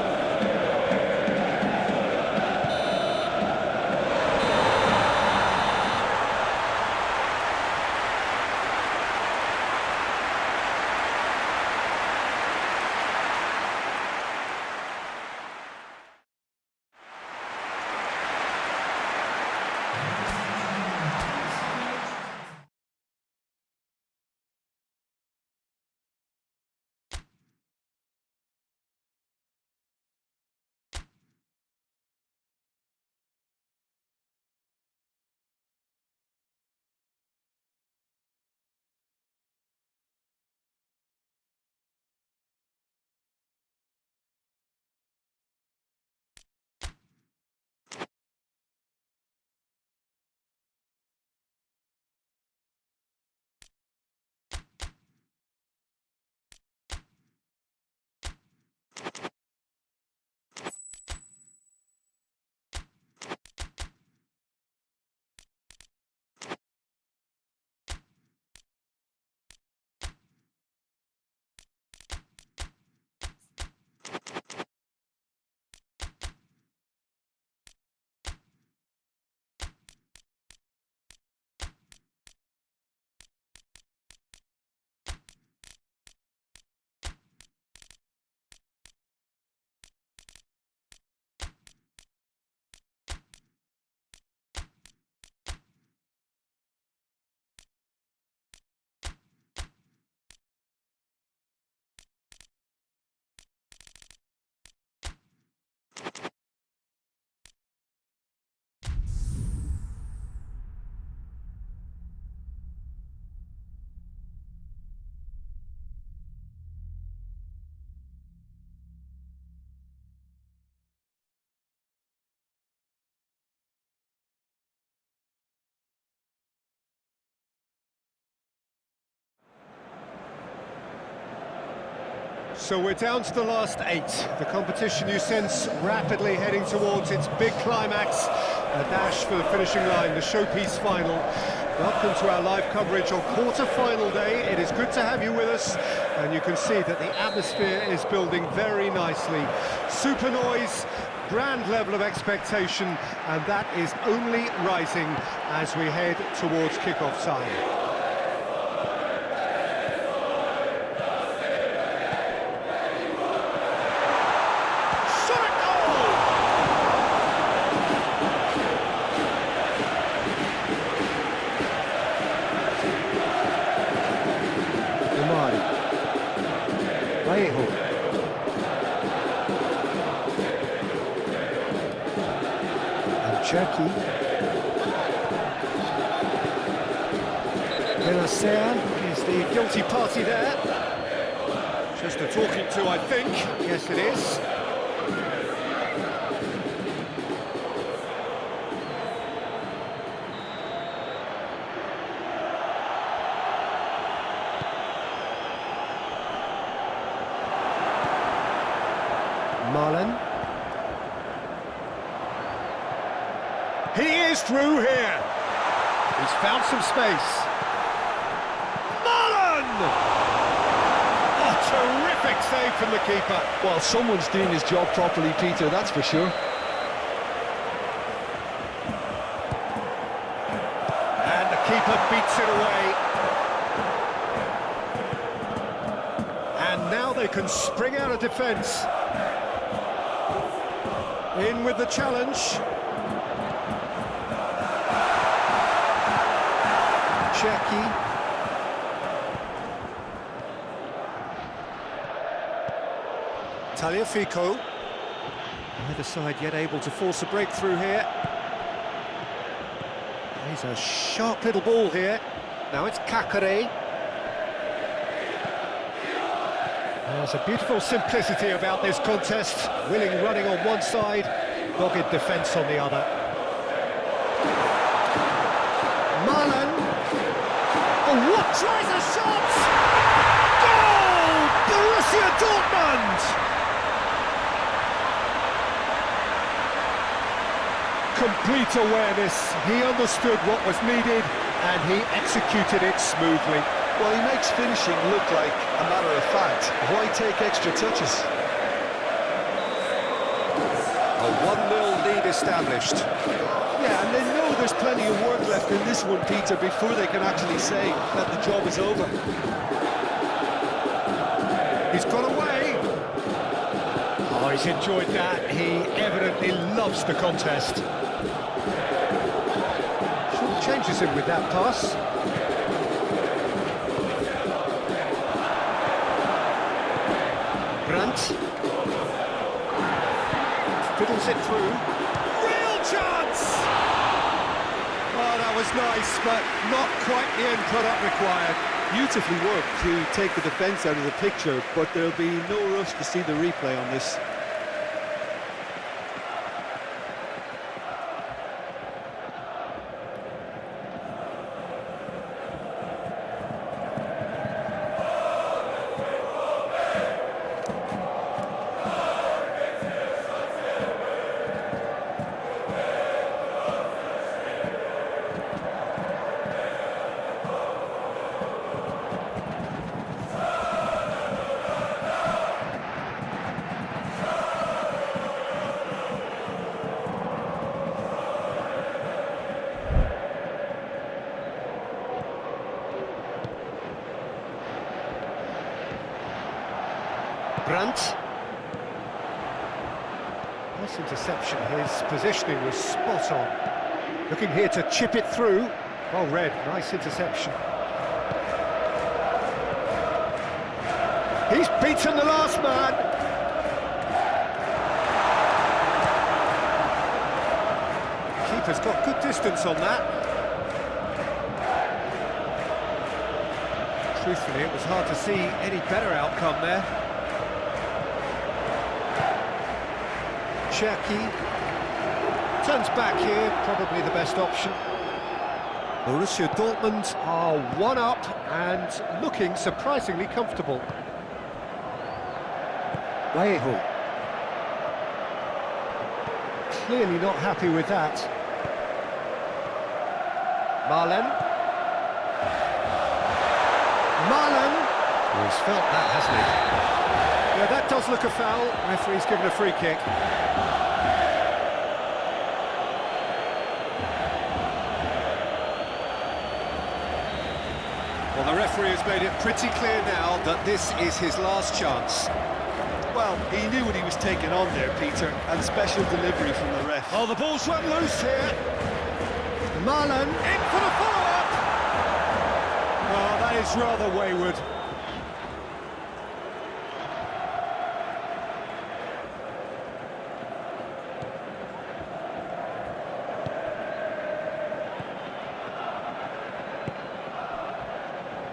So we're down to the last 8. The competition, you sense, rapidly heading towards its big climax. A dash for the finishing line, the showpiece final. Welcome to our live coverage on quarter-final day. It is good to have you with us, and you can see that the atmosphere is building very nicely. Super noise, grand level of expectation, and that is only rising as we head towards kick-off time. Cherky. Borussia is the guilty party there. Just a talking to, I think. Yes, it is. Marlon. He is through here. He's found some space. Marlon! A terrific save from the keeper. Well, someone's doing his job properly, Peter, that's for sure. And the keeper beats it away. And now they can spring out of defence. In with the challenge. Cherky. Tagliafico. Neither side yet able to force a breakthrough here. He's a sharp little ball here. Now it's Kakare. There's a beautiful simplicity about this contest. Willing running on one side, dogged defence on the other. Marlon. Oh, what? Tries a shot! Borussia Dortmund! Complete awareness. He understood what was needed and he executed it smoothly. Well, he makes finishing look like a matter of fact. Why take extra touches? A 1-0 lead established. Yeah, and they know there's plenty of work left in this one, Peter, before they can actually say that the job is over. He's got away. Oh, he's enjoyed that. He evidently loves the contest. Changes him with that pass. Brandt. Fiddles it through. Real chance! Oh, that was nice, but not quite the end product required. Beautifully worked to take the defence out of the picture, but there'll be no rush to see the replay on this. Brandt. Nice interception. His positioning was spot on. Looking here to chip it through. Well read. Nice interception. He's beaten the last man. Keeper's got good distance on that. Truthfully, it was hard to see any better outcome there. Cherki turns back here, probably the best option. Borussia Dortmund are 1 up and looking surprisingly comfortable. Wehu. Clearly not happy with that. Marlen. He's felt that, hasn't he? Yeah, that does look a foul. Referee's given a free kick. Well, the referee has made it pretty clear now that this is his last chance. Well, he knew what he was taking on there, Peter, and special delivery from the ref. Oh, the ball's run loose here. Marlen in for the follow-up. Oh, that is rather wayward.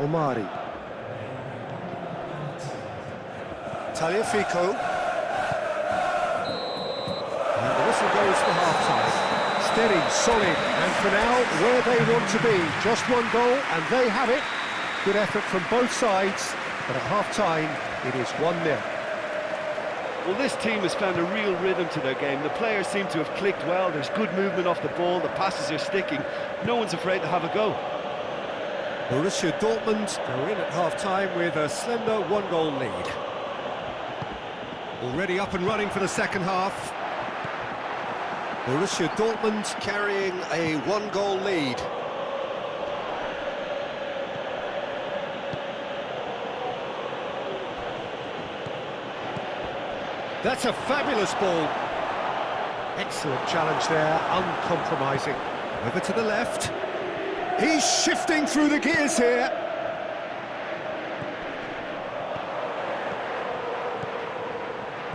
Omari. Tagliafico. And the whistle goes for half-time. Steady, solid, and for now, where they want to be. Just 1 goal, and they have it. Good effort from both sides, but at half-time, it is 1-0. Well, this team has found a real rhythm to their game. The players seem to have clicked well. There's good movement off the ball. The passes are sticking. No one's afraid to have a go. Borussia Dortmund go in at half-time with a slender 1-goal lead. Already up and running for the second half. Borussia Dortmund carrying a 1-goal lead. That's a fabulous ball. Excellent challenge there, uncompromising. Over to the left. He's shifting through the gears here.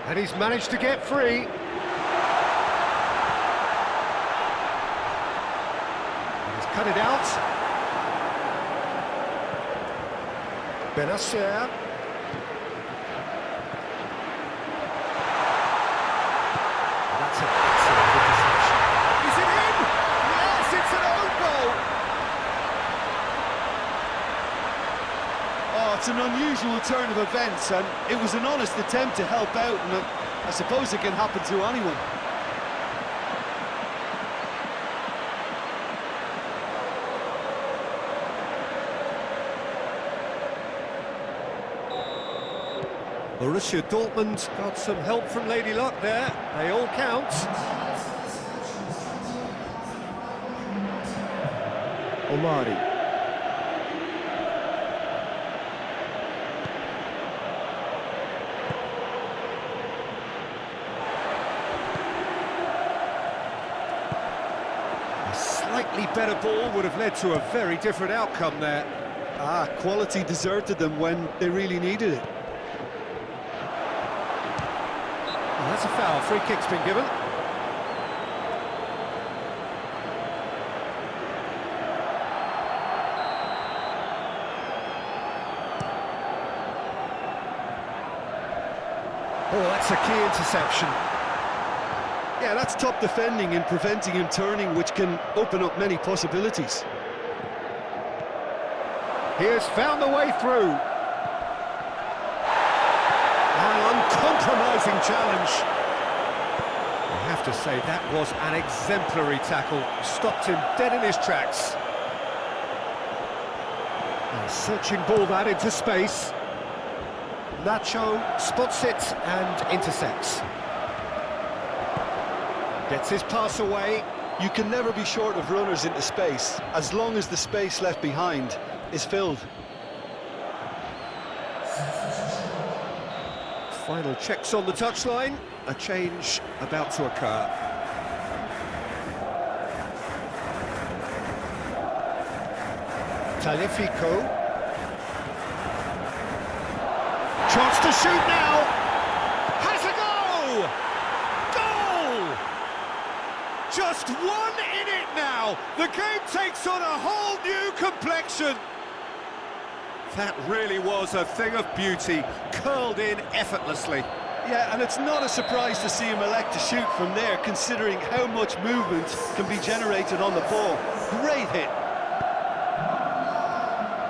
And he's managed to get free. And he's cut it out. Benacer. That's an excellent interception. Is it in? Yes, it's an own goal. Oh, it's an unusual turn of events, and it was an honest attempt to help out, and I suppose it can happen to anyone. Borussia Dortmund got some help from Lady Luck there. They all count. Omari. A slightly better ball would have led to a very different outcome there. Quality deserted them when they really needed it. Oh, that's a foul. Free kick's been given. Oh, that's a key interception. Yeah, that's top defending and preventing him turning, which can open up many possibilities. He has found the way through. An uncompromising challenge. I have to say, that was an exemplary tackle. Stopped him dead in his tracks. A searching ball that into space. Nacho spots it and intercepts. Gets his pass away. You can never be short of runners into space, as long as the space left behind is filled. Final checks on the touchline. A change about to occur. Tagliafico. Chance to shoot now. Has a goal! Goal! Just one in it now. The game takes on a whole new complexion. That really was a thing of beauty, curled in effortlessly. Yeah, and it's not a surprise to see him elect to shoot from there, considering how much movement can be generated on the ball. Great hit.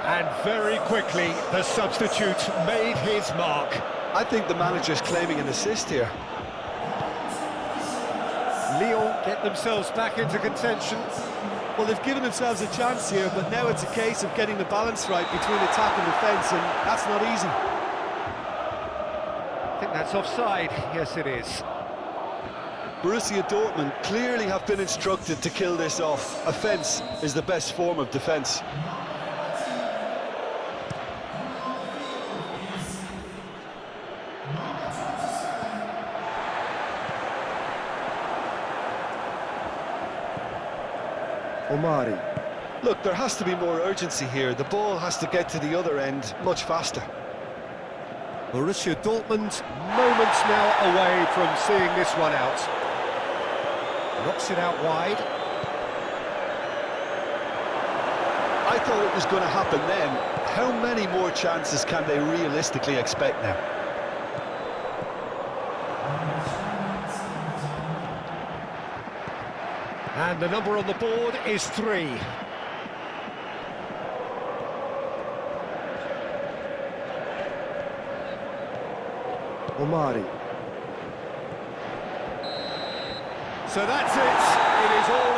And very quickly, the substitute made his mark. I think the manager's claiming an assist here. Lyon get themselves back into contention. Well, they've given themselves a chance here, but now it's a case of getting the balance right between attack and defence, and that's not easy. I think that's offside. Yes, it is. Borussia Dortmund clearly have been instructed to kill this off. Offence is the best form of defence. Omari. Look, there has to be more urgency here. The ball has to get to the other end much faster. Borussia Dortmund moments now away from seeing this one out. Knocks it out wide. I thought it was going to happen then. How many more chances can they realistically expect now? And the number on the board is 3. Omari. So that's it. It is all